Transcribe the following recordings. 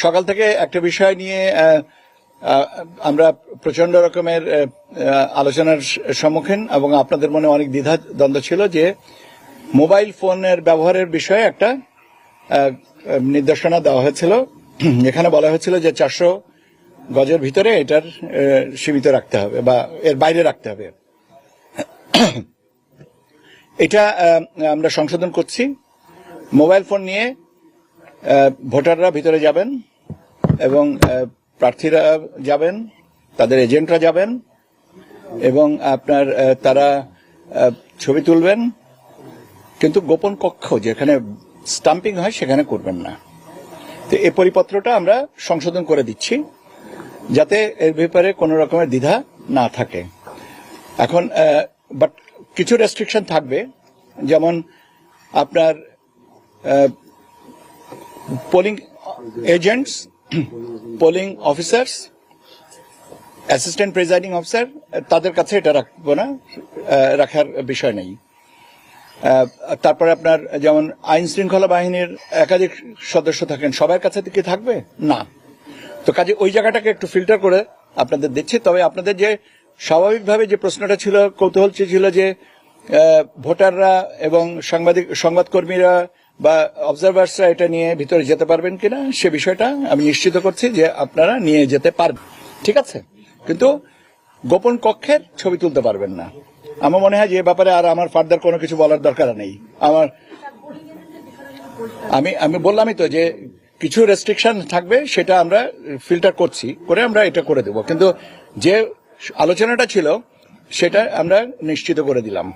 সকাল থেকে একটা বিষয় নিয়ে আমরা প্রচন্ড রকমের আলোচনার সম্মুখীন এবং আপনাদের মনে অনেক দ্বিধা দ্বন্দ্ব ছিল যে মোবাইল ফোনের ব্যবহারের বিষয়ে একটা নির্দেশনা দেওয়া হয়েছিল। এখানে বলা হয়েছিল যে 400 গজের ভিতরে এটার সীমিত রাখতে হবে বা এর বাইরে রাখতে হবে। এটা আমরা সংশোধন করছি। মোবাইল ফোন নিয়ে ভোটাররা ভিতরে যাবেন এবং প্রার্থীরা যাবেন, তাদের এজেন্টরা যাবেন এবং আপনার তারা ছবি তুলবেন, কিন্তু গোপন কক্ষ যেখানে স্টাম্পিং হয় সেখানে করবেন না। তো এই পরিপত্রটা আমরা সংশোধন করে দিচ্ছি যাতে এর ব্যাপারে কোনো রকমের দ্বিধা না থাকে। এখন বাট কিছু রেস্ট্রিকশন থাকবে, যেমন আপনার polling agents, polling officers, assistant presiding officer, তাদের কাছে এটা রাখবো না, রাখার বিষয় নেই। তারপরে আপনার যেমন আইন শৃঙ্খলা বাহিনীর একাধিক সদস্য থাকেন, সবার কাছে কি থাকবে না। তো কাজে ওই জায়গাটাকে একটু ফিল্টার করে আপনাদের দিচ্ছি। তবে আপনাদের যে স্বাভাবিকভাবে যে প্রশ্নটা ছিল, কৌতূহল ছিল যে ভোটাররা এবং সংবাদকর্মীরা বা অবজারভার্সরা এটা নিয়ে ভিতরে যেতে পারবেন কিনা, সে বিষয়টা আমি নিশ্চিত করছি যে আপনারা নিয়ে যেতে পারবেন, ঠিক আছে, কিন্তু গোপন কক্ষের ছবি তুলতে পারবেন না। আমার মনে হয় যে ব্যাপারে আর আমার ফার্দার কোনো কিছু বলার দরকার নেই। আমি বললামই তো যে কিছু রেস্ট্রিকশন থাকবে, সেটা আমরা ফিল্টার করছি, করে আমরা এটা করে দেব, কিন্তু যে আলোচনাটা ছিল সেটা আমরা নিশ্চিত করে দিলাম।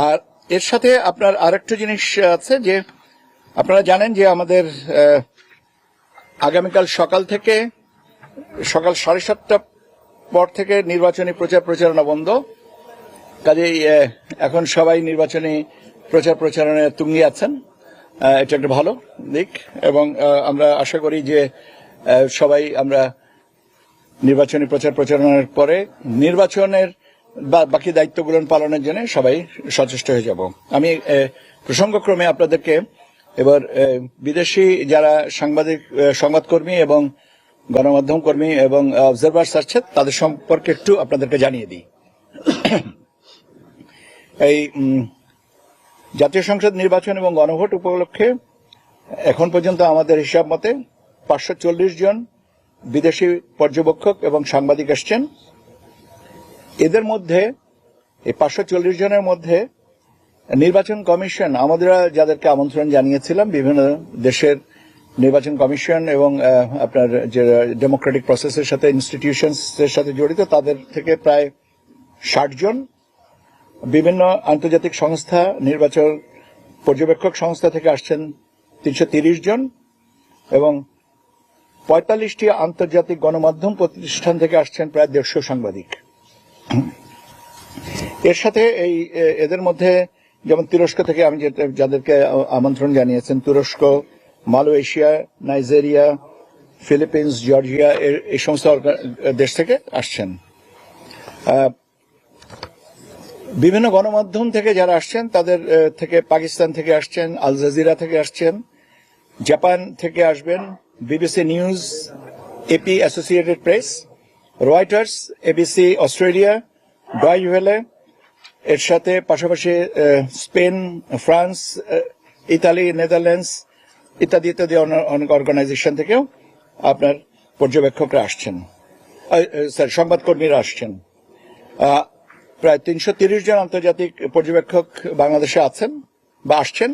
আর এর সাথে আপনার আরেকটা জিনিস আছে যে আপনারা জানেন যে আমাদের আগামীকাল সকাল 7:30 পর থেকে নির্বাচনী প্রচারণা বন্ধ। কাজেই এখন সবাই নির্বাচনী প্রচারণায় তুঙ্গে আছেন। এটা একটা ভালো দিক এবং আমরা আশা করি যে সবাই আমরা নির্বাচনী প্রচারণার পরে নির্বাচনের বাকি দায়িত্বগুলো পালনের জন্য সবাই সচেষ্ট হয়ে যাব। আমি প্রসঙ্গক্রমে আপনাদেরকে এবার বিদেশি যারা সংবাদকর্মী এবং গণমাধ্যম কর্মী এবং অবজারভার্স আছে তাদের সম্পর্কে একটু আপনাদেরকে জানিয়ে দিই। এই জাতীয় সংসদ নির্বাচন এবং গণভোট উপলক্ষে এখন পর্যন্ত আমাদের হিসাব মতে 540 জন বিদেশি পর্যবেক্ষক এবং সাংবাদিক আসছেন। এদের মধ্যে এই 540 জনের মধ্যে নির্বাচন কমিশন আমাদের যাদেরকে আমন্ত্রণ জানিয়েছিলাম, বিভিন্ন দেশের নির্বাচন কমিশন এবং আপনার যে ডেমোক্রেটিক প্রসেসের সাথে ইনস্টিটিউশনস এর সাথে জড়িত, তাদের থেকে প্রায় 60 জন, বিভিন্ন আন্তর্জাতিক সংস্থা, নির্বাচন পর্যবেক্ষক সংস্থা থেকে আসছেন 330 জন এবং 45টি আন্তর্জাতিক গণমাধ্যম প্রতিষ্ঠান থেকে আসছেন প্রায় 150 সাংবাদিক। এর সাথে এদের মধ্যে যেমন তুরস্ক থেকে আমি যাদেরকে আমন্ত্রণ জানিয়েছেন, তুরস্ক, মালয়েশিয়া, নাইজেরিয়া, ফিলিপিন্স, জর্জিয়া, এই সমস্ত দেশ থেকে আসছেন। বিভিন্ন গণমাধ্যম থেকে যারা আসছেন তাদের থেকে পাকিস্তান থেকে আসছেন, আল জাজিরা থেকে আসছেন, জাপান থেকে আসবেন, BBC news, AP Associated Press, Reuters, ABC Australia, Deutsche Welle, এর সাথে পাশাপাশি স্পেন, ফ্রান্স, ইতালি, নেদারল্যান্ডস ইত্যাদি ইত্যাদি অনেক অর্গানাইজেশন থেকেও আপনার পর্যবেক্ষকরা আসছেন, সংবাদকর্মীরা আসছেন। প্রায় 330 জন আন্তর্জাতিক পর্যবেক্ষক বাংলাদেশে আছেন বা আসছেন।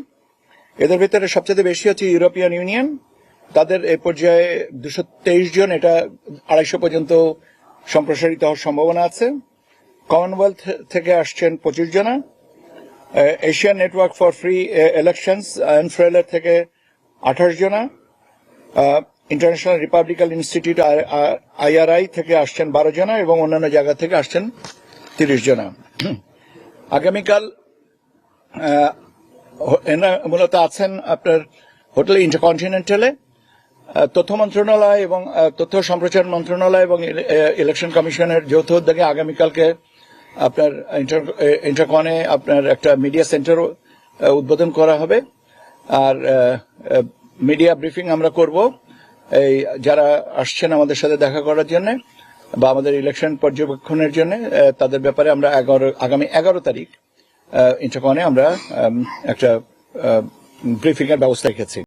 এদের ভিতরে সবচেয়ে বেশি হচ্ছে ইউরোপিয়ান ইউনিয়ন, তাদের এই পর্যায়ে 223 জন, এটা 250 পর্যন্ত সম্প্রসারিত হওয়ার সম্ভাবনা আছে। কমনওয়েলথ থেকে আসছেন 25 জনা, Asian network for free elections এনফ্রেলের থেকে 28 জনা, ইন্টারন্যাশনাল রিপাবলিকান ইনস্টিটিউট IRI থেকে আসছেন 12 জনা এবং অন্যান্য জায়গা থেকে আসছেন 30 জনা। আগামীকাল মূলত আছেন আপনার হোটেল ইন্টারকন্টিনেন্টালে। তথ্য মন্ত্রণালয় এবং তথ্য সম্প্রচার মন্ত্রণালয় এবং ইলেকশন কমিশনের যৌথ উদ্যোগে আগামীকালকে আপনার ইন্টারকনে আপনার একটা মিডিয়া সেন্টার উদ্বোধন করা হবে। আর মিডিয়া ব্রিফিং আমরা করব এই যারা আসছেন আমাদের সাথে দেখা করার জন্য বা আমাদের ইলেকশন পর্যবেক্ষণের জন্য তাদের ব্যাপারে আমরা আগামী 11 তারিখ ইন্টারকনে আমরা একটা ব্রিফিং এর ব্যবস্থা রেখেছি।